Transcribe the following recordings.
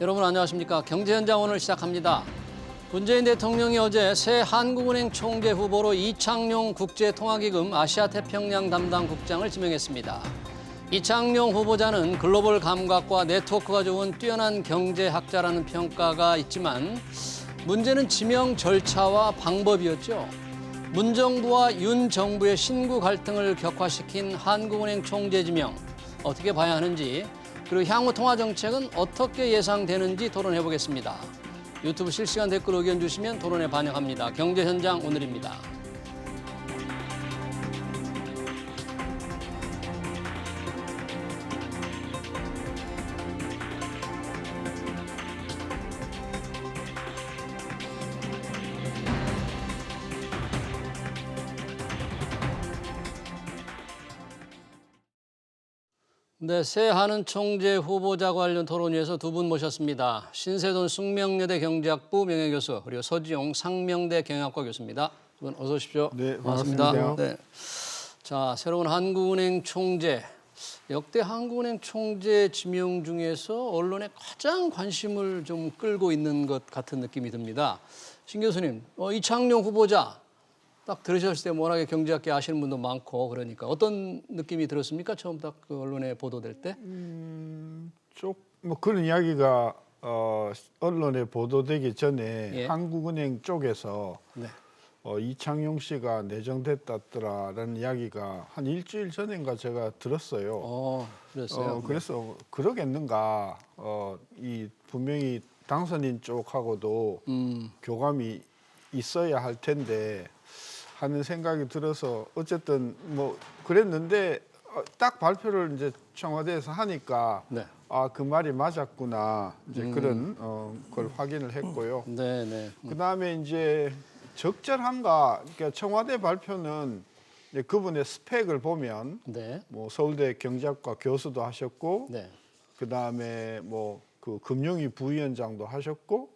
여러분 안녕하십니까. 경제현장 오늘 시작합니다. 문재인 대통령이 어제 새 한국은행 총재 후보로 이창용 국제통화기금 아시아태평양 담당 국장을 지명했습니다. 이창용 후보자는 글로벌 감각과 네트워크가 좋은 뛰어난 경제학자라는 평가가 있지만 문제는 지명 절차와 방법이었죠. 문 정부와 윤 정부의 신구 갈등을 격화시킨 한국은행 총재 지명 어떻게 봐야 하는지, 그리고 향후 통화 정책은 어떻게 예상되는지 토론해 보겠습니다. 유튜브 실시간 댓글 의견 주시면 토론에 반영합니다. 경제현장 오늘입니다. 네, 새 한은 총재 후보자 관련 토론회에서 두 분 모셨습니다. 신세돈 숙명여대 경제학부 명예교수, 그리고 서지용 상명대 경영학과 교수입니다. 두 분 어서 오십시오. 네, 반갑습니다. 네. 자, 새로운 한국은행 총재. 역대 한국은행 총재 지명 중에서 언론에 가장 관심을 좀 끌고 있는 것 같은 느낌이 듭니다. 신 교수님, 이창용 후보자 딱 들으셨을 때 워낙에 경제학계 아시는 분도 많고 그러니까 어떤 느낌이 들었습니까? 처음 딱 그 언론에 보도될 때? 뭐 그런 이야기가 언론에 보도되기 전에 예. 한국은행 쪽에서 네. 이창용 씨가 내정됐다더라라는 이야기가 한 일주일 전인가 제가 들었어요. 그랬어요. 그래서 그러겠는가? 이 분명히 당선인 쪽하고도 교감이 있어야 할 텐데 하는 생각이 들어서 어쨌든 뭐 그랬는데 딱 발표를 이제 청와대에서 하니까 네. 아, 그 말이 맞았구나 이제 그런 걸 확인을 했고요. 네, 네. 그다음에 이제 적절한가? 그러니까 청와대 발표는 이제 그분의 스펙을 보면 네. 뭐 서울대 경제학과 교수도 하셨고 네. 그다음에 뭐 그 금융위 부위원장도 하셨고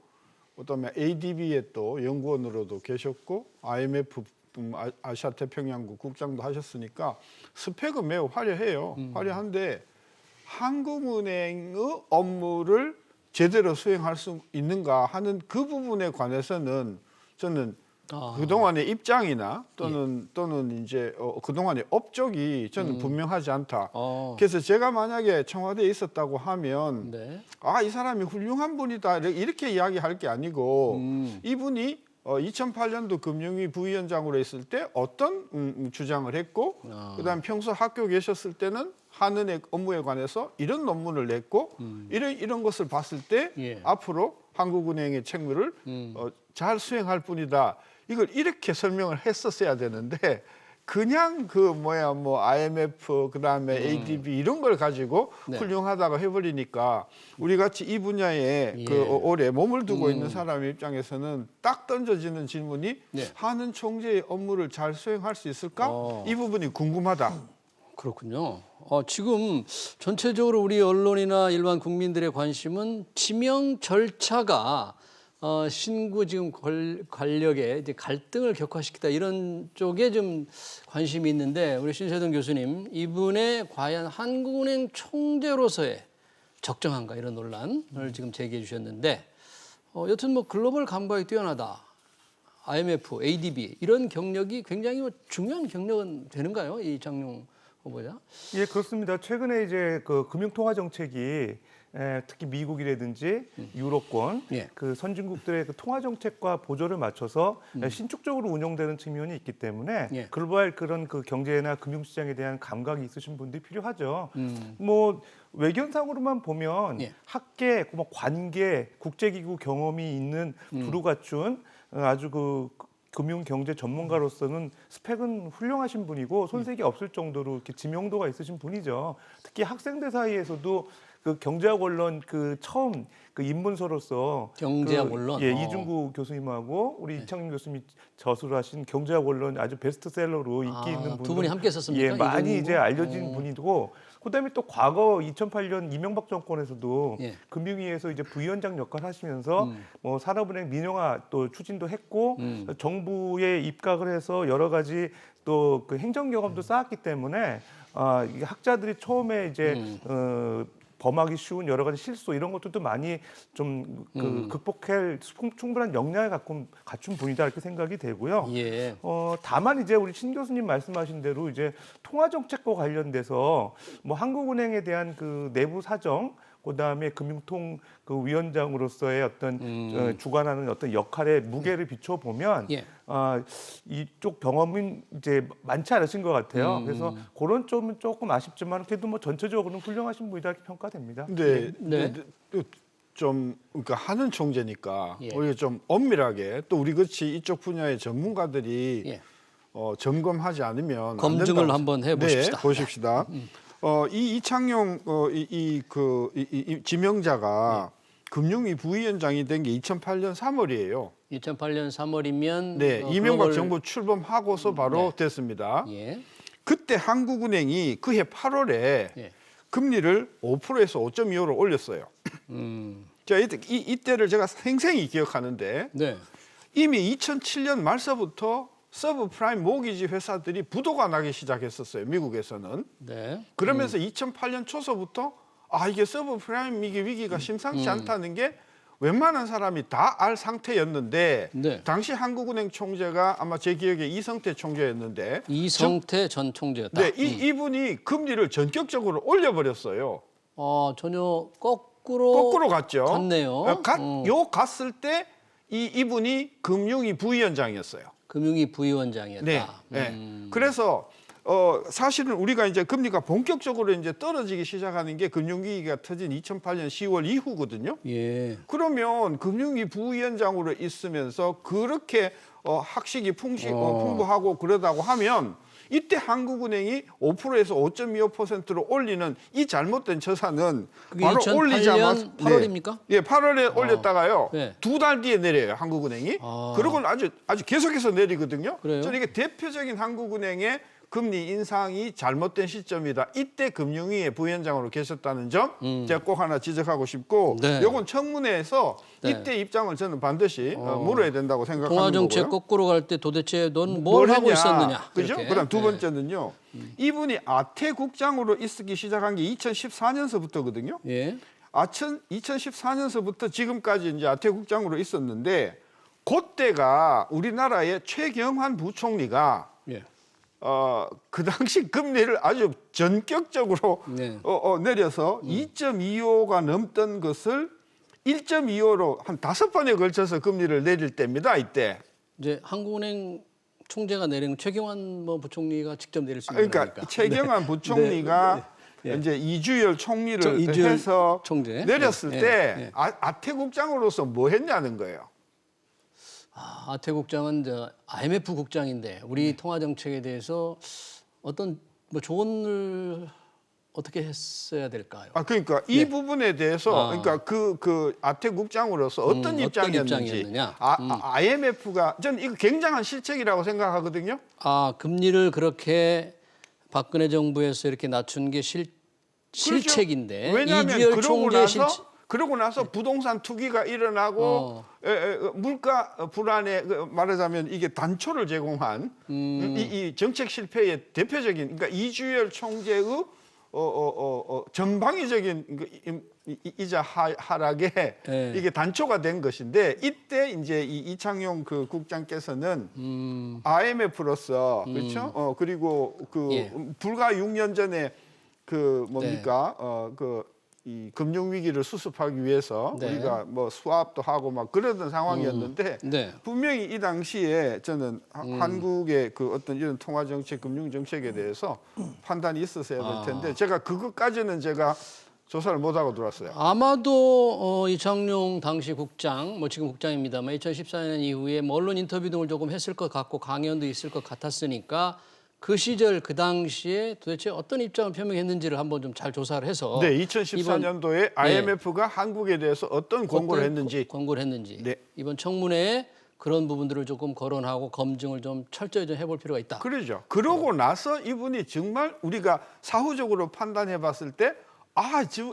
그다음에 ADB에 또 연구원으로도 계셨고 IMF 아시아태평양국 국장도 하셨으니까 스펙은 매우 화려해요. 화려한데 한국은행의 업무를 제대로 수행할 수 있는가 하는 그 부분에 관해서는 저는 그동안의 입장이나 또는 이제 그동안의 업적이 저는 분명하지 않다. 그래서 제가 만약에 청와대에 있었다고 하면 네. 아, 이 사람이 훌륭한 분이다 이렇게 이야기할 게 아니고 이분이 2008년도 금융위 부위원장으로 있을 때 어떤 주장을 했고 그다음에 평소 학교 계셨을 때는 한은의 업무에 관해서 이런 논문을 냈고 이런 것을 봤을 때 예. 앞으로 한국은행의 책무를 잘 수행할 뿐이다. 이걸 이렇게 설명을 했었어야 되는데 그냥 뭐 IMF 그다음에 ADB 이런 걸 가지고 네. 훌륭하다고 해버리니까 우리 같이 이 분야에 예. 그 오래 몸을 두고 있는 사람의 입장에서는 딱 던져지는 질문이 네. 한은 총재의 업무를 잘 수행할 수 있을까? 이 부분이 궁금하다. 그렇군요. 지금 전체적으로 우리 언론이나 일반 국민들의 관심은 지명 절차가 신구 지금 권력의 이제 갈등을 격화시키다 이런 쪽에 좀 관심이 있는데 우리 신세동 교수님 이분의 과연 한국은행 총재로서의 적정한가 이런 논란을 지금 제기해 주셨는데 여튼 뭐 글로벌 감각이 뛰어나다. IMF, ADB 이런 경력이 굉장히 중요한 경력은 되는가요? 이 이창용 후보자? 예, 그렇습니다. 최근에 이제 그 금융통화 정책이 특히 미국이라든지 유럽권 예. 그 선진국들의 그 통화 정책과 보조를 맞춰서 신축적으로 운영되는 측면이 있기 때문에 예. 글로벌 그런 그 경제나 금융시장에 대한 감각이 있으신 분들이 필요하죠. 뭐 외견상으로만 보면 예. 학계, 뭐 관계, 국제기구 경험이 있는 두루 갖춘 아주 그 금융 경제 전문가로서는 스펙은 훌륭하신 분이고 손색이 없을 정도로 이렇게 지명도가 있으신 분이죠. 특히 학생들 사이에서도 그 경제학 언론 그 처음 그 입문서로서 경제학 언론? 예, 이중구 교수님하고 우리 이창용 교수님이 저술을 하신 경제학 언론 아주 베스트셀러로 인기 있는 분 두 분이 함께 썼습니까? 예, 많이 이중구? 이제 알려진 분이고 그다음에 또 과거 2008년 이명박 정권에서도 예. 금융위에서 이제 부위원장 역할을 하시면서 뭐 산업은행 민영화 또 추진도 했고 정부에 입각을 해서 여러 가지 또 그 행정 경험도 쌓았기 때문에 이게 학자들이 처음에 이제 범하기 쉬운 여러 가지 실수 이런 것들도 많이 좀 극복할 충분한 역량을 갖춘 분이다 이렇게 생각이 되고요. 예. 다만 이제 우리 신 교수님 말씀하신 대로 이제 통화 정책과 관련돼서 뭐 한국은행에 대한 그 내부 사정 그다음에 금융통 그 위원장으로서의 어떤 주관하는 어떤 역할의 무게를 비춰 보면 예. 이쪽 경험은 이제 많지 않으신 것 같아요. 그래서 그런 점은 조금 아쉽지만 그래도 뭐 전체적으로는 훌륭하신 분이다 이렇게 평가됩니다. 근데 네. 좀 그러니까 하는 총재니까 예. 우리가 좀 엄밀하게 또 우리 같이 이쪽 분야의 전문가들이 예. 점검하지 않으면 안 검증을 된다고 한번 해보십시다. 네, 보십시다. 이 이창용 이 지명자가 금융위 부위원장이 된 게 2008년 3월이에요. 2008년 3월이면 네, 이명박 정부 출범하고서 바로 됐습니다. 예. 그때 한국은행이 그해 8월에 예. 금리를 5%에서 5.25로 올렸어요. 자, 이때를 제가 생생히 기억하는데 네. 이미 2007년 말서부터 서브프라임 모기지 회사들이 부도가 나기 시작했었어요. 미국에서는. 네. 그러면서 2008년 초서부터 이게 서브프라임 위기가 심상치 않다는 게 웬만한 사람이 다 알 상태였는데 네. 당시 한국은행 총재가 아마 제 기억에 이성태 총재였는데 이성태 전 총재였다. 네, 이분이 금리를 전격적으로 올려버렸어요. 전혀 거꾸로 갔죠. 갔네요. 갔을 때 이분이 금융위 부위원장이었어요. 금융위 부위원장이었다. 네. 네. 그래서 사실은 우리가 이제 금리가 본격적으로 이제 떨어지기 시작하는 게 금융위기가 터진 2008년 10월 이후거든요. 예. 그러면 금융위 부위원장으로 있으면서 그렇게 학식이 풍부하고 그러다고 하면 이때 한국은행이 5%에서 5.25%로 올리는 이 잘못된 처사는 그게 바로 2008년 올리자마자 8월입니까? 예, 8월에 올렸다가요. 네. 2달 뒤에 내려요, 한국은행이. 그러고는 아주 계속해서 내리거든요. 그래요? 저는 이게 대표적인 한국은행의 금리 인상이 잘못된 시점이다. 이때 금융위의 부위원장으로 계셨다는 점 제가 꼭 하나 지적하고 싶고 네. 이건 청문회에서 네. 이때 입장을 저는 반드시 물어야 된다고 생각하는 통화 정책 거고요. 거꾸로 갈 때 도대체 넌 뭘 하고 있었느냐? 그죠? 이렇게. 그다음 두 네. 번째는요. 이분이 아태국장으로 있기 시작한 게 2014년서부터거든요. 예. 2014년서부터 지금까지 이제 아태국장으로 있었는데 그때가 우리나라의 최경환 부총리가 예. 그 당시 금리를 아주 전격적으로 네. 내려서 2.25가 넘던 것을 1.25로 한 5번에 걸쳐서 금리를 내릴 때입니다. 이때. 이제 한국은행 총재가 내린 최경환 부총리가 직접 내릴 수 있는 그러니까 거니까. 최경환 부총리가 네. 네. 이제 이주열 총리를 이주열 해서 총재. 내렸을 네. 때 네. 아태국장으로서 뭐 했냐는 거예요. 아태국장은 IMF 국장인데 우리 통화 정책에 대해서 어떤 조언을 어떻게 했어야 될까요? 그러니까 이 부분에 대해서 그러니까 그 아태국장으로서 어떤 입장이었는지 IMF가 저는 이거 굉장한 실책이라고 생각하거든요. 금리를 그렇게 박근혜 정부에서 이렇게 낮춘 게 실책인데 왜냐하면 이주열 총재 그러고 나서 부동산 투기가 일어나고 물가 불안에 말하자면 이게 단초를 제공한 이 정책 실패의 대표적인 그러니까 이주열 총재의 전방위적인 이자 하락에 이게 단초가 된 것인데 이때 이제 이창용 그 국장께서는 IMF로서 그렇죠? 그리고 불과 6년 전에 그 뭡니까 이 금융 위기를 수습하기 위해서 우리가 뭐 수합도 하고 막 그러던 상황이었는데 분명히 이 당시에 저는 한국의 그 어떤 이런 통화 정책, 금융 정책에 대해서 판단이 있었어야 될 텐데 제가 그것까지는 제가 조사를 못 하고 들어왔어요. 아마도 이창용 당시 국장, 지금 국장입니다만 2014년 이후에 언론 인터뷰 등을 조금 했을 것 같고 강연도 있을 것 같았으니까. 그 시절 그 당시에 도대체 어떤 입장을 표명했는지를 한번 좀 잘 조사를 해서 2014년도에 IMF가 한국에 대해서 어떤 권고를 했는지 이번 청문회에 그런 부분들을 조금 거론하고 검증을 좀 철저히 좀 해볼 필요가 있다. 그러죠. 그러고 나서 이분이 정말 우리가 사후적으로 판단해봤을 때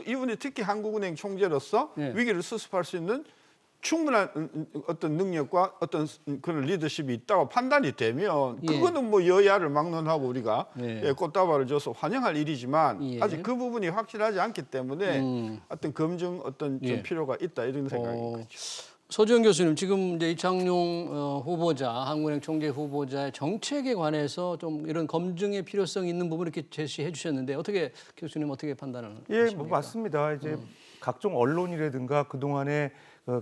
이분이 특히 한국은행 총재로서 위기를 수습할 수 있는 충분한 어떤 능력과 어떤 그런 리더십이 있다고 판단이 되면 예. 그거는 뭐 여야를 막론하고 우리가 예. 예, 꽃다발을 줘서 환영할 일이지만 예. 아직 그 부분이 확실하지 않기 때문에 어떤 검증 어떤 좀 예. 필요가 있다 이런 생각입니다. 서주영 교수님, 지금 이제 이창용 후보자, 한국은행 총재 후보자의 정책에 관해서 좀 이런 검증의 필요성이 있는 부분 이렇게 제시해 주셨는데 어떻게 교수님 어떻게 판단을 하십니까? 예, 뭐 맞습니다. 이제 각종 언론이라든가 그 동안에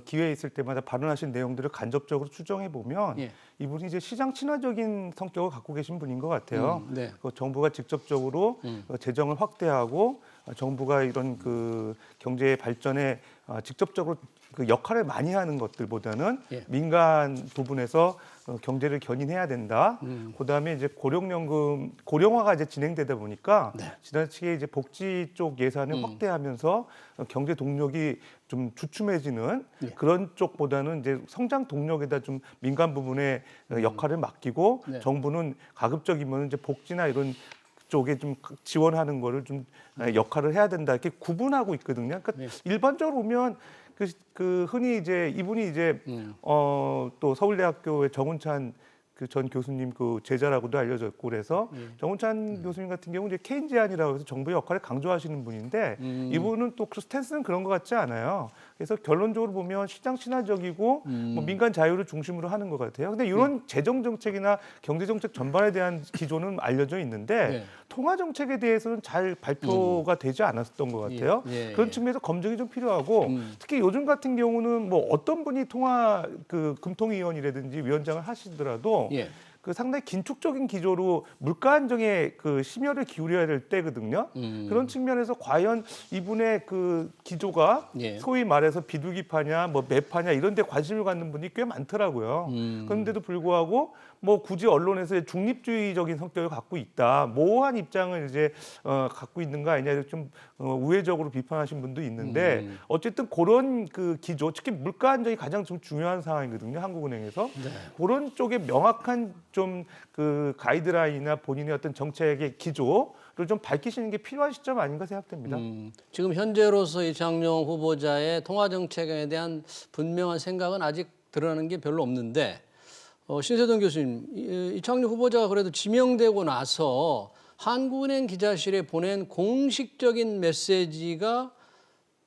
기회 있을 때마다 발언하신 내용들을 간접적으로 추정해 보면 예. 이분이 이제 시장 친화적인 성격을 갖고 계신 분인 것 같아요. 네. 정부가 직접적으로 재정을 확대하고 정부가 이런 그 경제 발전에 직접적으로 그 역할을 많이 하는 것들보다는 예. 민간 부분에서 경제를 견인해야 된다. 그다음에 이제 고령화가 이제 진행되다 보니까 네. 지나치게 이제 복지 쪽 예산을 확대하면서 경제 동력이 좀 주춤해지는 예. 그런 쪽보다는 이제 성장 동력에다 좀 민간 부분의 역할을 맡기고 네. 정부는 가급적이면 이제 복지나 이런 쪽에 좀 지원하는 거를 좀 역할을 해야 된다 이렇게 구분하고 있거든요. 그러니까 네. 일반적으로 보면 그 흔히 이제 이분이 이제 또 서울대학교의 정운찬 그 전 교수님 그 제자라고도 알려졌고 그래서 정운찬 교수님 같은 경우 이제 케인지안이라고 해서 정부의 역할을 강조하시는 분인데 이분은 또 그 스탠스는 그런 것 같지 않아요. 그래서 결론적으로 보면 시장 친화적이고 뭐 민간 자유를 중심으로 하는 것 같아요. 근데 이런 재정 정책이나 경제 정책 전반에 대한 기조는 알려져 있는데 네. 통화 정책에 대해서는 잘 발표가 되지 않았던 것 같아요. 예. 그런 측면에서 검증이 좀 필요하고 특히 요즘 같은 경우는 뭐 어떤 분이 통화 그 금통위원이라든지 위원장을 하시더라도 예. 그 상당히 긴축적인 기조로 물가 안정에 그 심혈을 기울여야 될 때거든요. 그런 측면에서 과연 이분의 그 기조가 예. 소위 말해서 비둘기파냐, 뭐 매파냐 이런 데 관심을 갖는 분이 꽤 많더라고요. 그런데도 불구하고 뭐 굳이 언론에서 중립주의적인 성격을 갖고 있다, 모호한 입장을 이제 갖고 있는 거 아니냐 좀 우회적으로 비판하신 분도 있는데 어쨌든 그런 그 기조, 특히 물가 안정이 가장 좀 중요한 상황이거든요. 한국은행에서 그런 쪽에 명확한 좀 그 가이드라인이나 본인의 어떤 정책의 기조를 좀 밝히시는 게 필요한 시점 아닌가 생각됩니다. 지금 현재로서 이창용 후보자의 통화 정책에 대한 분명한 생각은 아직 드러나는 게 별로 없는데 신세동 교수님, 이창용 후보자가 그래도 지명되고 나서 한국은행 기자실에 보낸 공식적인 메시지가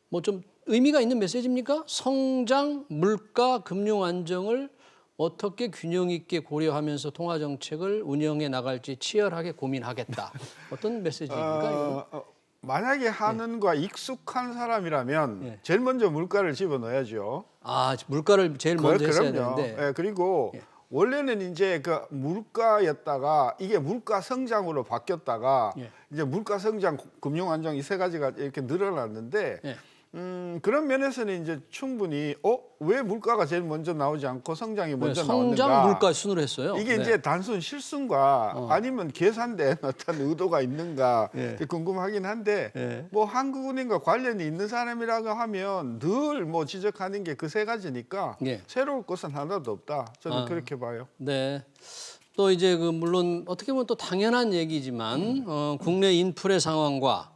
뭐 좀 의미가 있는 메시지입니까? 성장, 물가, 금융 안정을 어떻게 균형 있게 고려하면서 통화 정책을 운영해 나갈지 치열하게 고민하겠다. 어떤 메시지입니까? 이거는? 만약에 하는과 익숙한 사람이라면 예. 제일 먼저 물가를 집어넣어야죠. 아, 물가를 제일 먼저 했어야 그럼요. 되는데. 예, 그리고 원래는 이제 그 물가였다가 이게 물가 성장으로 바뀌었다가 예. 이제 물가 성장, 금융 안정 이 세 가지가 이렇게 늘어났는데 예. 그런 면에서는 이제 충분히 왜 물가가 제일 먼저 나오지 않고 성장이 먼저 성장 나오는가? 물가 순으로 했어요. 이게 네. 이제 단순 실순과 아니면 계산된 어떤 의도가 있는가 예. 궁금하긴 한데 예. 뭐 한국은행과 관련이 있는 사람이라고 하면 늘 뭐 지적하는 게 그 세 가지니까 예. 새로울 것은 하나도 없다. 저는 그렇게 봐요. 네. 또 이제 그 물론 어떻게 보면 또 당연한 얘기지만 국내 인플레 상황과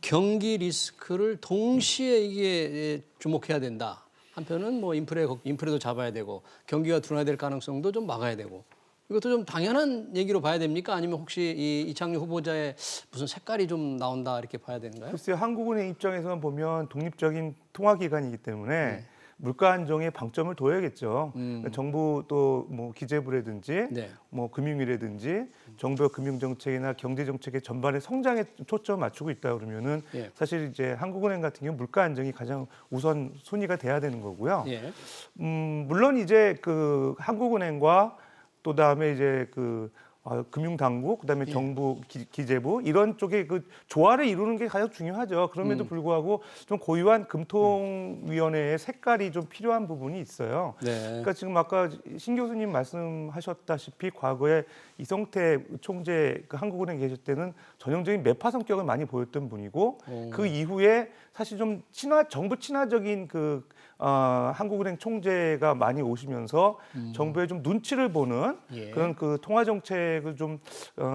경기 리스크를 동시에 이게 주목해야 된다. 한편은 뭐 인플레도 잡아야 되고 경기가 둔화될 가능성도 좀 막아야 되고 이것도 좀 당연한 얘기로 봐야 됩니까? 아니면 혹시 이 이창용 후보자의 무슨 색깔이 좀 나온다 이렇게 봐야 되는가요? 글쎄요, 한국은행 입장에서만 보면 독립적인 통화기관이기 때문에 물가 안정에 방점을 둬야겠죠. 정부 또 뭐 기재부라든지 네. 뭐 금융위라든지 정부의 금융 정책이나 경제 정책의 전반의 성장에 초점 맞추고 있다 그러면은 예. 사실 이제 한국은행 같은 경우 물가 안정이 가장 우선 순위가 돼야 되는 거고요. 예. 물론 이제 그 한국은행과 또 다음에 이제 그 금융당국, 그다음에 정부, 기재부 이런 쪽에 그 조화를 이루는 게 가장 중요하죠. 그럼에도 불구하고 좀 고유한 금통위원회의 색깔이 좀 필요한 부분이 있어요. 네. 그러니까 지금 아까 신 교수님 말씀하셨다시피 과거에 이성태 총재 그 한국은행 계실 때는 전형적인 매파 성격을 많이 보였던 분이고 그 이후에 사실 좀 정부 친화적인 그 한국은행 총재가 많이 오시면서 정부의 좀 눈치를 보는 예. 그런 그 통화 정책을 좀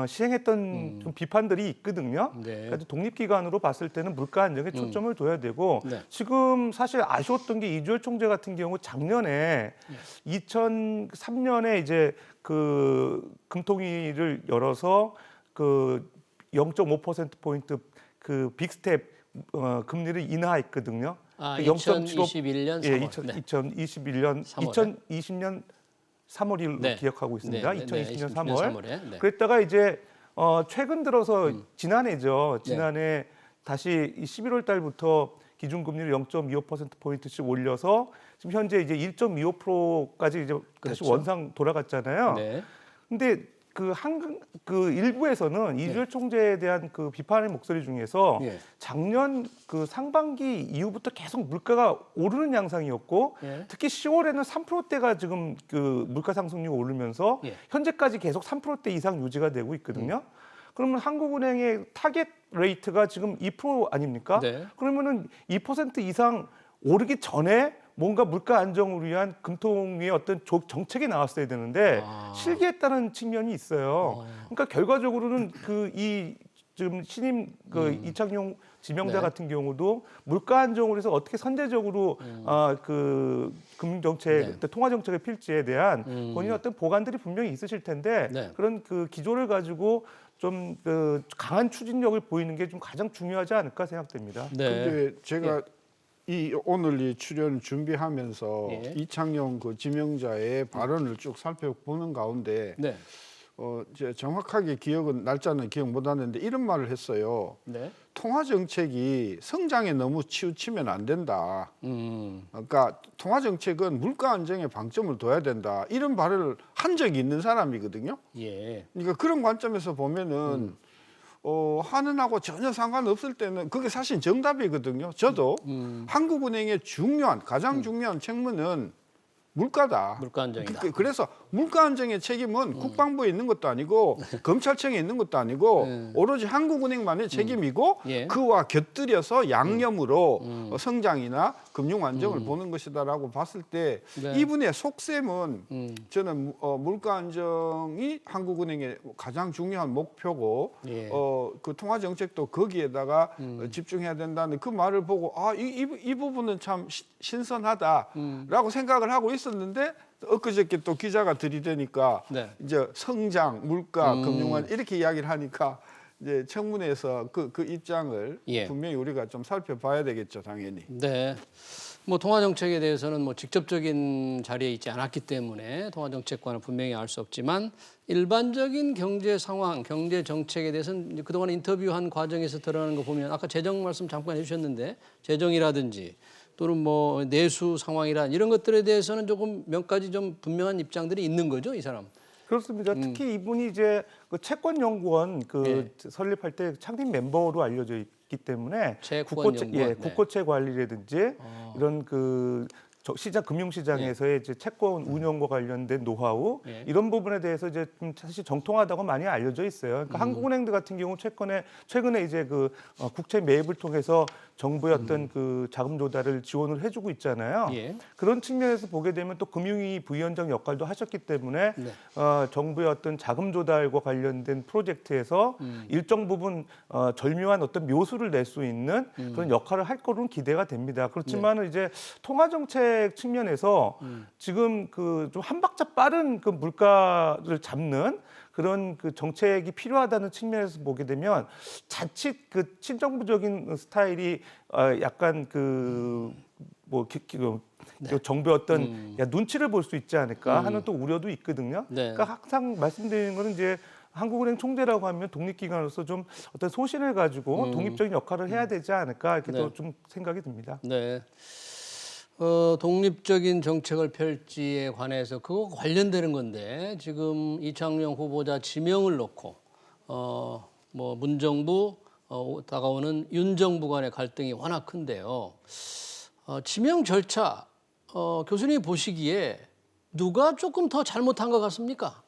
시행했던 좀 비판들이 있거든요. 네. 그러니까 독립기관으로 봤을 때는 물가 안정에 초점을 둬야 되고 네. 지금 사실 아쉬웠던 게 이주열 총재 같은 경우 작년에 2003년에 이제 그 금통위를 열어서 그 0.5% 포인트 그 빅스텝 금리를 인하했거든요. 아, 그 2021년 3월. 예, 네. 2021년 3월에. 2020년 3월을 네. 기억하고 있습니다. 네, 2020년 2020년 3월. 3월에. 네. 그랬다가 이제 최근 들어서 지난해죠. 지난해 다시 11월 달부터 기준금리를 0.25% 포인트씩 올려서 지금 현재 이제 1.25%까지 이제 다시 그렇죠. 원상 돌아갔잖아요. 네. 근데 그 일부에서는 이주열 총재에 대한 그 비판의 목소리 중에서 예. 작년 그 상반기 이후부터 계속 물가가 오르는 양상이었고 예. 특히 10월에는 3%대가 지금 그 물가 상승률이 오르면서 예. 현재까지 계속 3%대 이상 유지가 되고 있거든요. 그러면 한국은행의 타겟 레이트가 지금 2% 아닙니까? 네. 그러면은 2% 이상 오르기 전에 뭔가 물가 안정을 위한 금통위의 어떤 정책이 나왔어야 되는데 실기했다는 측면이 있어요. 그러니까 결과적으로는 지금 신임 이창용 지명자 네. 같은 경우도 물가 안정을 해서 어떻게 선제적으로 그 금융 정책, 네. 통화 정책의 필지에 대한 본인의 어떤 보관들이 분명히 있으실 텐데 네. 그런 그 기조를 가지고 좀 그 강한 추진력을 보이는 게 좀 가장 중요하지 않을까 생각됩니다. 네. 근데 제가 오늘 이 출연 준비하면서 예. 이창용 그 지명자의 발언을 쭉 살펴보는 가운데 네. 이제 정확하게 날짜는 기억 못 하는데 이런 말을 했어요. 네. 통화 정책이 성장에 너무 치우치면 안 된다. 음. 그러니까 통화 정책은 물가 안정에 방점을 둬야 된다. 이런 발언을 한 적이 있는 사람이거든요. 예. 그러니까 그런 관점에서 보면은 하는하고 전혀 상관없을 때는 그게 사실 정답이거든요. 저도 한국은행의 가장 중요한 책무는 물가다. 물가 안정이다. 그래서 물가 안정의 책임은 국방부에 있는 것도 아니고 검찰청에 있는 것도 아니고 오로지 한국은행만의 책임이고 예. 그와 곁들여서 양념으로 성장이나 금융 안정을 보는 것이다라고 봤을 때 네. 이분의 속셈은 저는 물가 안정이 한국은행의 가장 중요한 목표고 예. 그 통화 정책도 거기에다가 집중해야 된다는 그 말을 보고 이 부분은 참 신선하다라고 생각을 하고 있었는데 엊그저께 또 기자가 들이대니까 네. 이제 성장, 물가, 금융안 이렇게 이야기를 하니까 이제 청문회에서 그 입장을 예. 분명히 우리가 좀 살펴봐야 되겠죠, 당연히. 네. 뭐 통화 정책에 대해서는 뭐 직접적인 자리에 있지 않았기 때문에 통화 정책과는 분명히 알 수 없지만 일반적인 경제 상황, 경제 정책에 대해서는 그동안 인터뷰한 과정에서 드러나는 거 보면 아까 재정 말씀 잠깐 해주셨는데 재정이라든지 또는 뭐 내수 상황이라 이런 것들에 대해서는 조금 몇 가지 좀 분명한 입장들이 있는 거죠, 이 사람. 그렇습니다. 특히 이분이 이제 그 채권연구원 설립할 때 창립 멤버로 알려져 있기 때문에 채권연구원, 국고채 관리라든지 이런 그 금융시장에서의 이제 채권 운영과 관련된 노하우 이런 부분에 대해서 이제 좀 사실 정통하다고 많이 알려져 있어요. 그러니까 한국은행들 같은 경우 최근에 이제 그 국채 매입을 통해서 정부의 어떤 그 자금 조달을 지원을 해주고 있잖아요. 예. 그런 측면에서 보게 되면 또 금융위 부위원장 역할도 하셨기 때문에 정부의 어떤 자금 조달과 관련된 프로젝트에서 일정 부분 절묘한 어떤 묘수를 낼 수 있는 그런 역할을 할 거로는 기대가 됩니다. 그렇지만은 이제 통화 정책 측면에서 지금 그 좀 한 박자 빠른 그 물가를 잡는 그런 그 정책이 필요하다는 측면에서 보게 되면 자칫 그 친정부적인 스타일이 약간 그 뭐 정부의 어떤 눈치를 볼 수 있지 않을까 하는 또 우려도 있거든요. 네. 그러니까 항상 말씀드리는 거는 이제 한국은행 총재라고 하면 독립기관으로서 좀 어떤 소신을 가지고 독립적인 역할을 해야 되지 않을까 이렇게 또 좀 생각이 듭니다. 네. 독립적인 정책을 펼지에 관해서 그거 관련되는 건데 지금 이창용 후보자 지명을 놓고 뭐 문정부 다가오는 윤정부 간의 갈등이 워낙 큰데요. 지명 절차 교수님이 보시기에 누가 조금 더 잘못한 것 같습니까?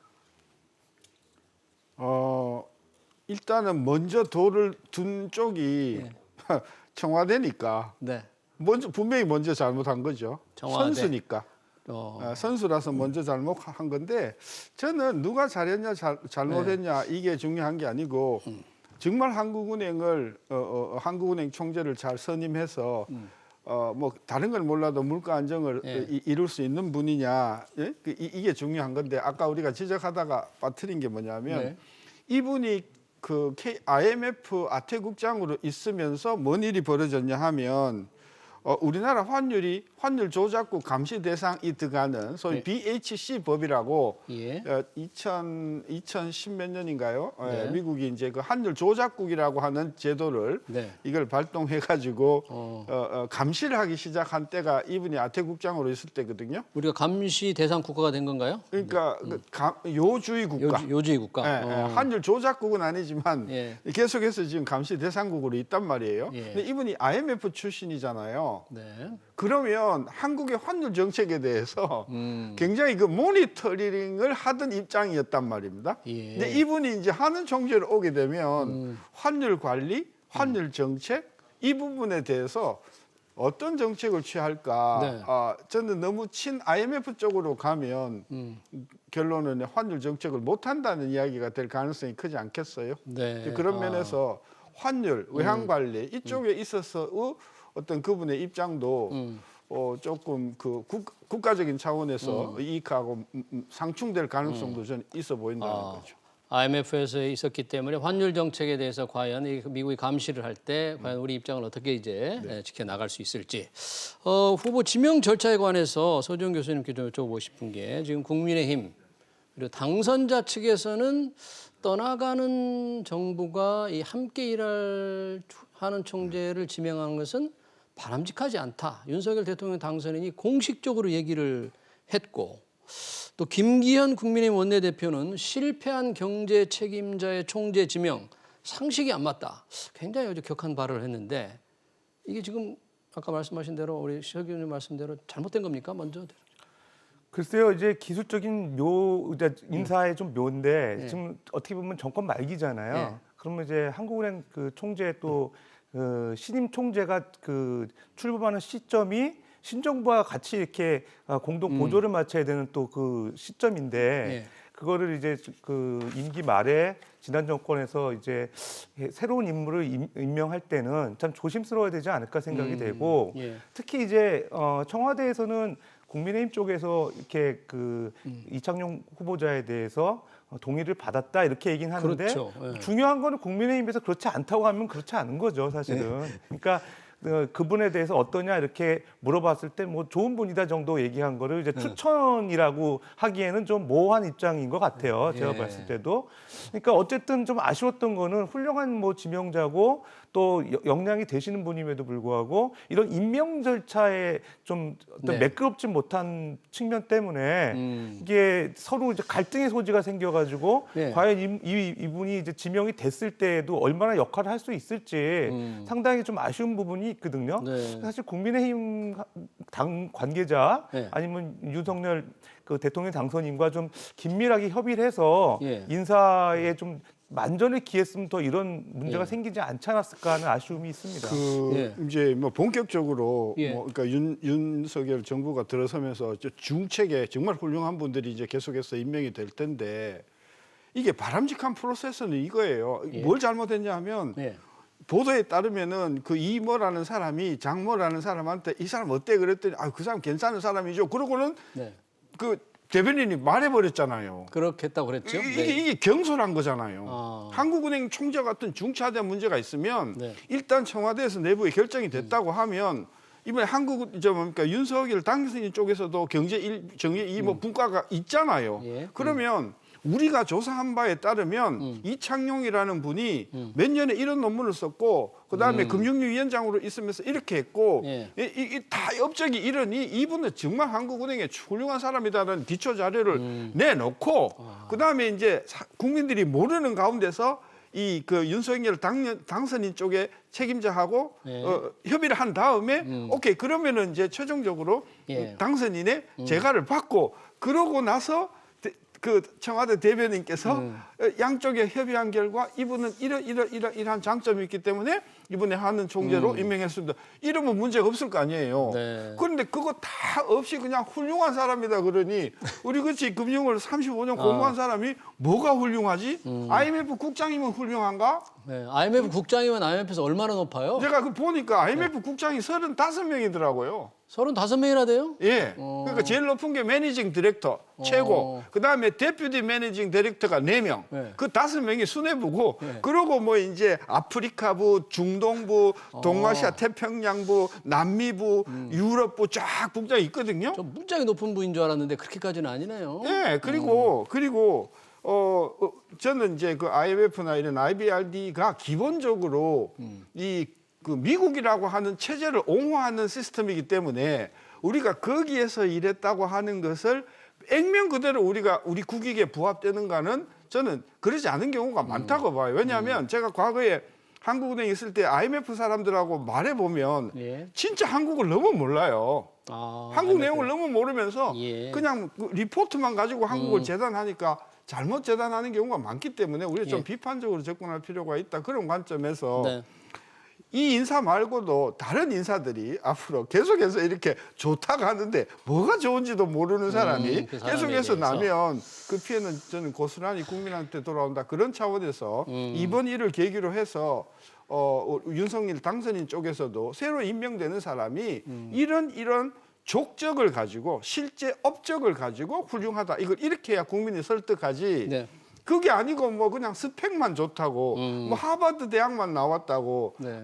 일단은 먼저 돌을 둔 쪽이 청와대니까 네. 분명히 먼저 잘못한 거죠. 청와대. 선수니까. 선수라서 먼저 잘못한 건데 저는 누가 잘했냐 잘못했냐 이게 중요한 게 아니고 정말 한국은행을 한국은행 총재를 잘 선임해서 뭐 다른 걸 몰라도 물가 안정을 이룰 수 있는 분이냐 예? 이게 중요한 건데 아까 우리가 지적하다가 빠뜨린 게 뭐냐면 이분이 그 IMF 아태국장으로 있으면서 뭔 일이 벌어졌냐 하면 우리나라 환율 조작국 감시 대상이 들어가는 소위 BHC 법이라고 2010 몇 년인가요? 미국이 이제 그 환율 조작국이라고 하는 제도를 이걸 발동해 가지고 감시를 하기 시작한 때가 이분이 아태국장으로 있을 때거든요. 우리가 감시 대상 국가가 된 건가요? 그러니까 요주의 국가. 요주의 국가. 환율 조작국은 아니지만 계속해서 지금 감시 대상국으로 있단 말이에요. 근데 이분이 IMF 출신이잖아요. 그러면 한국의 환율 정책에 대해서 굉장히 그 모니터링을 하던 입장이었단 말입니다. 근데 이분이 이제 하는 총재로 오게 되면 환율 관리, 환율 정책 이 부분에 대해서 어떤 정책을 취할까? 저는 너무 친 IMF 쪽으로 가면 결론은 환율 정책을 못 한다는 이야기가 될 가능성이 크지 않겠어요? 그런 면에서 환율, 외환 관리 이쪽에 있어서 어떤 그분의 입장도 조금 그 국가적인 차원에서 이익하고 상충될 가능성도 저는 있어 보인다는 거죠. IMF에서 있었기 때문에 환율 정책에 대해서 과연 미국이 감시를 할 때 과연 우리 입장을 어떻게 이제 지켜나갈 수 있을지. 후보 지명 절차에 관해서 서지원 교수님께 좀 여쭤보고 싶은 게 지금 국민의힘 그리고 당선자 측에서는 떠나가는 정부가 이 함께 일하는 총재를 지명하는 것은 바람직하지 않다. 윤석열 대통령 당선인이 공식적으로 얘기를 했고 또 김기현 국민의힘 원내대표는 실패한 경제 책임자의 총재 지명 상식이 안 맞다. 굉장히 어제 격한 발언을 했는데 이게 지금 아까 말씀하신 대로 우리 시 의원님 말씀대로 잘못된 겁니까? 먼저. 글쎄요, 이제 기술적인 인사에 좀 묘인데 지금 어떻게 보면 정권 말기잖아요. 그러면 이제 한국은행 그 총재 또 신임 총재가 그 출범하는 시점이 신정부와 같이 이렇게 공동 보조를 맞춰야 되는 또 그 시점인데 그거를 이제 그 임기 말에 지난 정권에서 이제 새로운 인물을 임명할 때는 참 조심스러워야 되지 않을까 생각이 되고 특히 이제 청와대에서는 국민의힘 쪽에서 이렇게 그 이창용 후보자에 대해서 동의를 받았다 이렇게 얘기는 하는데 중요한 거는 국민의힘에서 그렇지 않다고 하면 그렇지 않은 거죠 사실은. 그러니까 그분에 대해서 어떠냐 이렇게 물어봤을 때 뭐 좋은 분이다 정도 얘기한 거를 이제 추천이라고 하기에는 좀 모호한 입장인 것 같아요. 제가 봤을 때도. 그러니까 어쨌든 좀 아쉬웠던 거는 훌륭한 뭐 지명자고 또 역량이 되시는 분임에도 불구하고 이런 임명 절차에 좀 어떤 매끄럽지 못한 측면 때문에 이게 서로 이제 갈등의 소지가 생겨가지고 과연 이분이 이제 지명이 됐을 때에도 얼마나 역할을 할 수 있을지 상당히 좀 아쉬운 부분이 있거든요. 사실 국민의힘 당 관계자 아니면 윤석열 그 대통령 당선인과 좀 긴밀하게 협의를 해서 인사에 좀 만전을 기했으면 더 이런 문제가 생기지 않지 않았을까 하는 아쉬움이 있습니다. 이제 뭐 본격적으로 뭐 그러니까 윤석열 정부가 들어서면서 중책에 정말 훌륭한 분들이 이제 계속해서 임명이 될 텐데 이게 바람직한 프로세스는 이거예요. 뭘 잘못했냐 하면 보도에 따르면은 그 이모라는 사람이 장모라는 사람한테 이 사람 어때 그랬더니 그 사람 괜찮은 사람이죠. 그러고는 그 대변인이 말해버렸잖아요. 그렇겠다고 그랬죠. 이게 경솔한 거잖아요. 한국은행 총재 같은 중차대한 문제가 있으면 일단 청와대에서 내부에 결정이 됐다고 하면 이번에 뭡니까 윤석열 당선인 쪽에서도 정의 이모 분과가 있잖아요. 그러면 우리가 조사한 바에 따르면 이창용이라는 분이 몇 년에 이런 논문을 썼고 그다음에 금융위원장으로 있으면서 이렇게 했고 다 업적이 이러니 이분은 정말 한국은행의 훌륭한 사람이다라는 기초 자료를 내놓고 그다음에 이제 국민들이 모르는 가운데서 이 그 윤석열 당선인 쪽에 책임자하고 협의를 한 다음에 오케이 그러면은 이제 최종적으로 당선인의 재가를 받고 그러고 나서 그 청와대 대변인께서 양쪽에 협의한 결과 이분은 이러한 장점이 있기 때문에 이번에 하는 총재로 임명했습니다. 이러면 문제가 없을 거 아니에요. 네. 그런데 그거 다 없이 그냥 훌륭한 사람이다 그러니 우리 그치 금융을 35년 공부한 사람이 뭐가 훌륭하지? IMF 국장이면 훌륭한가? 네. IMF 국장이면 IMF에서 얼마나 높아요? 제가 그 보니까 IMF 국장이 35명이더라고요. 35명이나 돼요? 예. 그러니까 제일 높은 게 매니징 디렉터 최고. 그다음에 데퓨티 매니징 디렉터가 4명. 네. 그 5명이 수뇌부고 그러고 뭐 이제 아프리카부, 중동부, 동아시아 태평양부, 남미부, 유럽부 쫙 국장이 있거든요. 좀 문짝이 높은 분인 줄 알았는데 그렇게까지는 아니네요. 예. 그리고 저는 이제 그 IMF나 이런 IBRD가 기본적으로 그 미국이라고 하는 체제를 옹호하는 시스템이기 때문에 우리가 거기에서 일했다고 하는 것을 액면 그대로 우리 국익에 부합되는가는 저는 그러지 않은 경우가 많다고 봐요. 왜냐하면 제가 과거에 한국은행에 있을 때 IMF 사람들하고 말해보면 예. 진짜 한국을 너무 몰라요. 한국 내용을 너무 모르면서 예. 그냥 그 리포트만 가지고 한국을 재단하니까 잘못 재단하는 경우가 많기 때문에 우리가 좀 비판적으로 접근할 필요가 있다. 그런 관점에서 네. 이 인사 말고도 다른 인사들이 앞으로 계속해서 이렇게 좋다고 하는데 뭐가 좋은지도 모르는 사람이 그 사람에 계속해서 대해서. 나면 그 피해는 저는 고스란히 국민한테 돌아온다. 그런 차원에서 이번 일을 계기로 해서 윤석열 당선인 쪽에서도 새로 임명되는 사람이 이런 족적을 가지고 실제 업적을 가지고 훌륭하다. 이걸 이렇게 해야 국민이 설득하지. 네. 그게 아니고 뭐 그냥 스펙만 좋다고 뭐 하버드 대학만 나왔다고 네.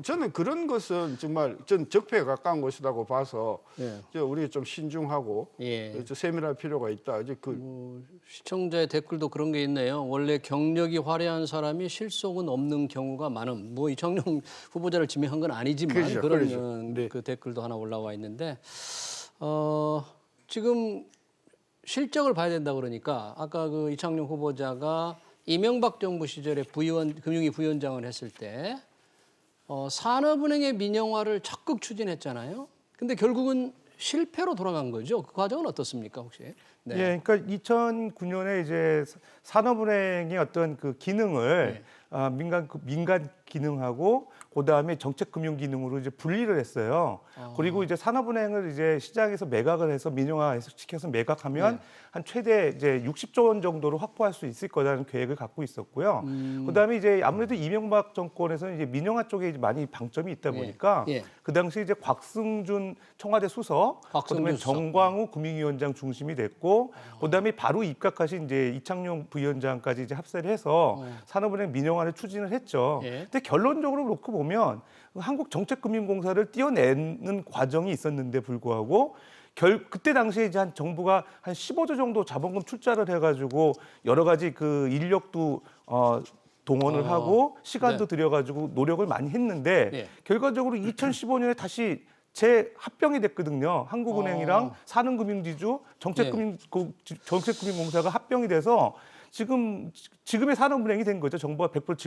저는 그런 것은 정말 전 적폐에 가까운 것이라고 봐서 네. 우리 좀 신중하고 예. 좀 세밀할 필요가 있다. 이제 시청자의 댓글도 그런 게 있네요. 원래 경력이 화려한 사람이 실속은 없는 경우가 많음. 뭐 이창용 후보자를 지명한 건 아니지만 그렇죠, 그런 그렇죠. 네. 그 댓글도 하나 올라와 있는데 지금 실적을 봐야 된다 그러니까 아까 그 이창용 후보자가 이명박 정부 시절에 금융위 부위원장을 했을 때 산업은행의 민영화를 적극 추진했잖아요. 근데 결국은 실패로 돌아간 거죠. 그 과정은 어떻습니까, 혹시? 네. 예, 그러니까 2009년에 이제 산업은행의 어떤 그 기능을 민간 기능하고 그다음에 정책금융기능으로 이제 분리를 했어요. 그리고 이제 산업은행을 이제 시장에서 매각을 해서 민영화시켜서 매각하면 한 최대 이제 60조 원 정도로 확보할 수 있을 거라는 계획을 갖고 있었고요. 그다음에 이제 아무래도 이명박 정권에서는 이제 민영화 쪽에 이제 많이 방점이 있다 보니까 그 당시 이제 곽승준 청와대 수석, 그다음에 정광우 금융위원장 중심이 됐고, 그다음에 바로 입각하신 이제 이창용 부위원장까지 이제 합세를 해서 산업은행 민영화를 추진을 했죠. 근데 결론적으로 놓고 보면 한국정책금융공사를 띄어내는 과정이 있었는데 불구하고 그때 당시에 이제 한 정부가 한 15조 정도 자본금 출자를 해가지고 여러 가지 그 인력도 동원을 하고 시간도 들여가지고 노력을 많이 했는데 결과적으로 2015년에 다시 재합병이 됐거든요. 한국은행이랑 산업금융지주 정책금융공사가 합병이 돼서 지금의 산업은행이 된 거죠. 정부가 100%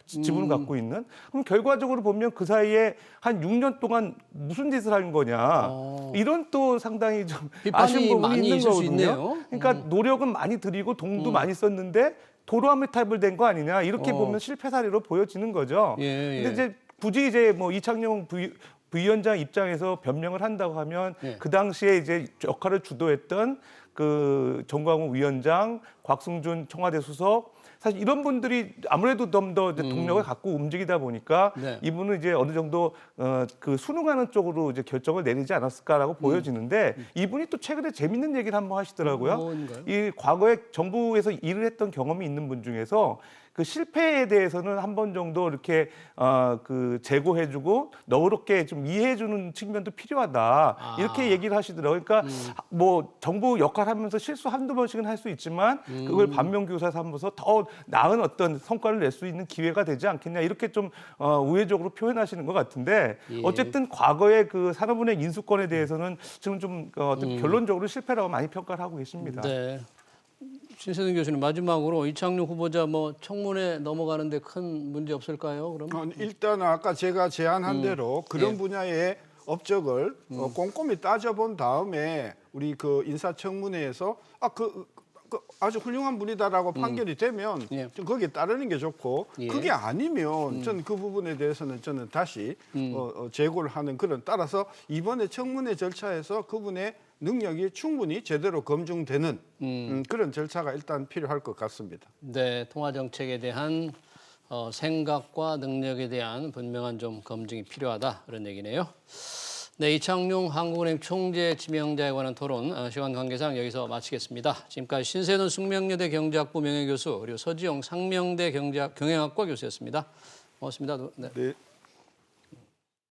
지분을 갖고 있는. 그럼 결과적으로 보면 그 사이에 한 6년 동안 무슨 짓을 한 거냐. 이런 또 상당히 좀 아쉬운 부분이 있는 거거든요. 그러니까 노력은 많이 들이고 돈도 많이 썼는데 도로아미타불 된 거 아니냐. 이렇게 보면 실패 사례로 보여지는 거죠. 근데 이제 굳이 이제 뭐 이창용 부위원장 입장에서 변명을 한다고 하면 그 당시에 이제 역할을 주도했던 그 정광우 위원장, 곽승준 청와대 수석, 사실 이런 분들이 아무래도 좀 더 동력을 갖고 움직이다 보니까 이분은 이제 어느 정도 그 순응하는 쪽으로 이제 결정을 내리지 않았을까라고 보여지는데 이분이 또 최근에 재밌는 얘기를 한번 하시더라고요. 뭔가요? 이 과거에 정부에서 일을 했던 경험이 있는 분 중에서 그 실패에 대해서는 한 번 정도 이렇게 그 재고해주고 너그럽게 좀 이해해주는 측면도 필요하다 이렇게 얘기를 하시더라고요. 그러니까 뭐 정부 역할하면서 실수 한두 번씩은 할 수 있지만 그걸 반면교사 삼아서 더 나은 어떤 성과를 낼 수 있는 기회가 되지 않겠냐 이렇게 좀 우회적으로 표현하시는 것 같은데 어쨌든 과거의 그 산업은행 인수권에 대해서는 지금 좀 어떤 결론적으로 실패라고 많이 평가를 하고 계십니다. 네. 신세동 교수님 마지막으로 이창용 후보자 뭐 청문회 넘어가는데 큰 문제 없을까요? 그럼 일단 아까 제가 제안한 대로 그런 분야의 업적을 꼼꼼히 따져본 다음에 우리 그 인사청문회에서 아주 훌륭한 분이다라고 판결이 되면 예. 좀 거기에 따르는 게 좋고 예. 그게 아니면 저는 그 부분에 대해서는 저는 다시 재고를 하는 그런 따라서 이번에 청문회 절차에서 그분의 능력이 충분히 제대로 검증되는 그런 절차가 일단 필요할 것 같습니다. 네, 통화 정책에 대한 생각과 능력에 대한 분명한 좀 검증이 필요하다 그런 얘기네요. 네, 이창용 한국은행 총재 지명자에 관한 토론 시간 관계상 여기서 마치겠습니다. 지금까지 신세돈 숙명여대 경제학부 명예교수 그리고 서지용 상명대 경영학과 교수였습니다. 고맙습니다. 네. 네.